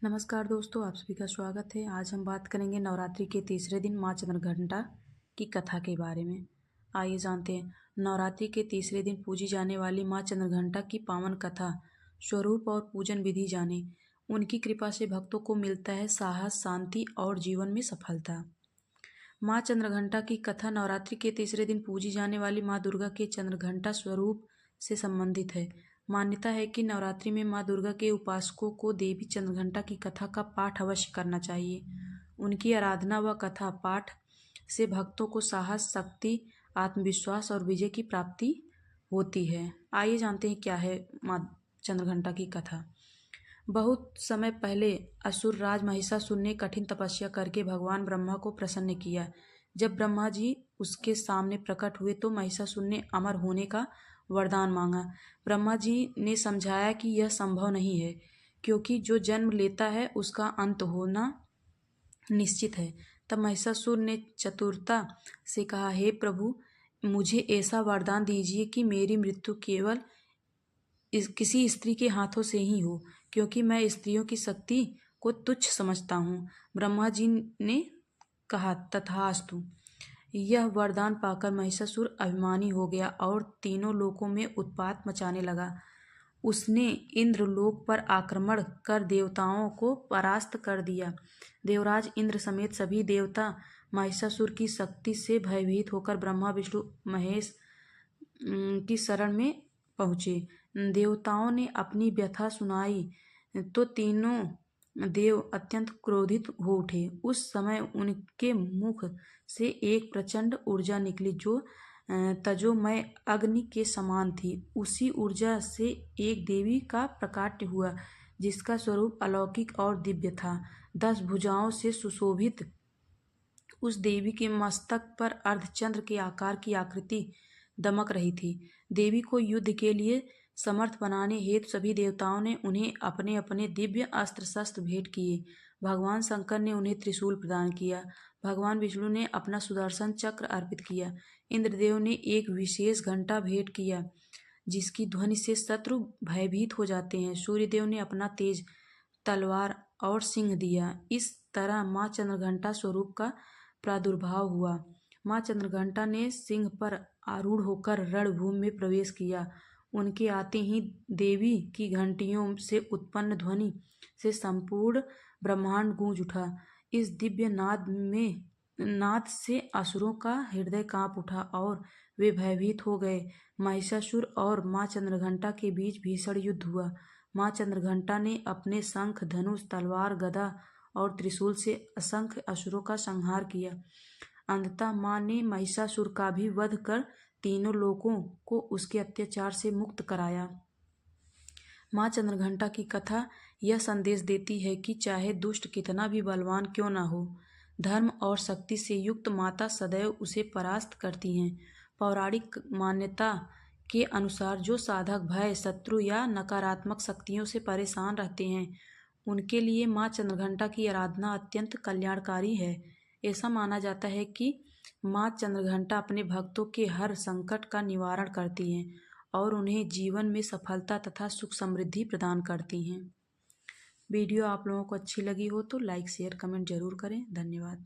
नमस्कार दोस्तों, आप सभी का स्वागत है। आज हम बात करेंगे नवरात्रि के तीसरे दिन माँ चंद्रघंटा की कथा के बारे में। आइए जानते हैं। नवरात्रि के तीसरे दिन पूजी जाने वाली माँ चंद्रघंटा की पावन कथा, स्वरूप और पूजन विधि जाने। उनकी कृपा से भक्तों को मिलता है साहस, शांति और जीवन में सफलता। माँ चंद्रघंटा की कथा नवरात्रि के तीसरे दिन पूजी जाने वाली माँ दुर्गा के चंद्रघंटा स्वरूप से संबंधित है। मान्यता है कि नवरात्रि में माँ दुर्गा के उपासकों को देवी चंद्रघंटा की कथा का पाठ अवश्य करना चाहिए। उनकी आराधना व कथा पाठ से भक्तों को साहस, शक्ति, आत्मविश्वास और विजय की प्राप्ति होती है। आइए जानते हैं क्या है माँ चंद्रघंटा की कथा। बहुत समय पहले असुर राज महिषासुर ने कठिन तपस्या करके भगवान ब्रह्मा को प्रसन्न किया। जब ब्रह्मा जी उसके सामने प्रकट हुए तो महिषासुर ने अमर होने का वरदान मांगा। ब्रह्मा जी ने समझाया कि यह संभव नहीं है, क्योंकि जो जन्म लेता है उसका अंत होना निश्चित है। तब महिषासुर ने चतुरता से कहा, हे प्रभु, मुझे ऐसा वरदान दीजिए कि मेरी मृत्यु केवल किसी स्त्री के हाथों से ही हो, क्योंकि मैं स्त्रियों की शक्ति को तुच्छ समझता हूँ। ब्रह्मा जी ने कहा, तथास्तु। यह वरदान पाकर महिषासुर अभिमानी हो गया और तीनों लोकों में उत्पात मचाने लगा। उसने इंद्रलोक पर आक्रमण कर देवताओं को परास्त कर दिया। देवराज इंद्र समेत सभी देवता महिषासुर की शक्ति से भयभीत होकर ब्रह्मा, विष्णु, महेश की शरण में पहुँचे। देवताओं ने अपनी व्यथा सुनाई तो तीनों देव अत्यंत क्रोधित हो उठे। उस समय उनके मुख से एक प्रचंड ऊर्जा निकली जो तजोमय अग्नि के समान थी। उसी ऊर्जा से एक देवी का प्रकाट्य हुआ, जिसका स्वरूप अलौकिक और दिव्य था। 10 भुजाओं से सुशोभित उस देवी के मस्तक पर अर्धचंद्र के आकार की आकृति दमक रही थी। देवी को युद्ध के लिए समर्थ बनाने हेतु सभी देवताओं ने उन्हें अपने अपने दिव्य अस्त्र शस्त्र भेंट किए। भगवान शंकर ने उन्हें त्रिशूल प्रदान किया। भगवान विष्णु ने अपना सुदर्शन चक्र अर्पित किया। इंद्रदेव ने एक विशेष घंटा भेंट किया, जिसकी ध्वनि से शत्रु भयभीत हो जाते हैं। सूर्यदेव ने अपना तेज तलवार और सिंह दिया। इस तरह माँ चंद्रघंटा स्वरूप का प्रादुर्भाव हुआ। माँ चंद्रघंटा ने सिंह पर आरूढ़ होकर रणभूमि में प्रवेश किया। उनके आते ही देवी की घंटियों से उत्पन्न ध्वनि से संपूर्ण ब्रह्मांड गूंज उठा। इस दिव्य नाद से असुरों का हृदय कांप उठा और वे भयभीत हो गए। महिषासुर और माँ चंद्रघंटा के बीच भीषण युद्ध हुआ। माँ चंद्रघंटा ने अपने शंख, धनुष, तलवार, गदा और त्रिशूल से असंख्य असुरों का संहार किया। अंततः माँ ने महिषासुर का भी वध कर तीनों लोगों को उसके अत्याचार से मुक्त कराया। माँ चंद्रघंटा की कथा यह संदेश देती है कि चाहे दुष्ट कितना भी बलवान क्यों न हो, धर्म और शक्ति से युक्त माता सदैव उसे परास्त करती हैं। पौराणिक मान्यता के अनुसार जो साधक भय, शत्रु या नकारात्मक शक्तियों से परेशान रहते हैं, उनके लिए माँ चंद्रघंटा की आराधना अत्यंत कल्याणकारी है। ऐसा माना जाता है कि माँ चंद्रघंटा अपने भक्तों के हर संकट का निवारण करती हैं और उन्हें जीवन में सफलता तथा सुख समृद्धि प्रदान करती हैं। वीडियो आप लोगों को अच्छी लगी हो तो लाइक, शेयर, कमेंट जरूर करें। धन्यवाद।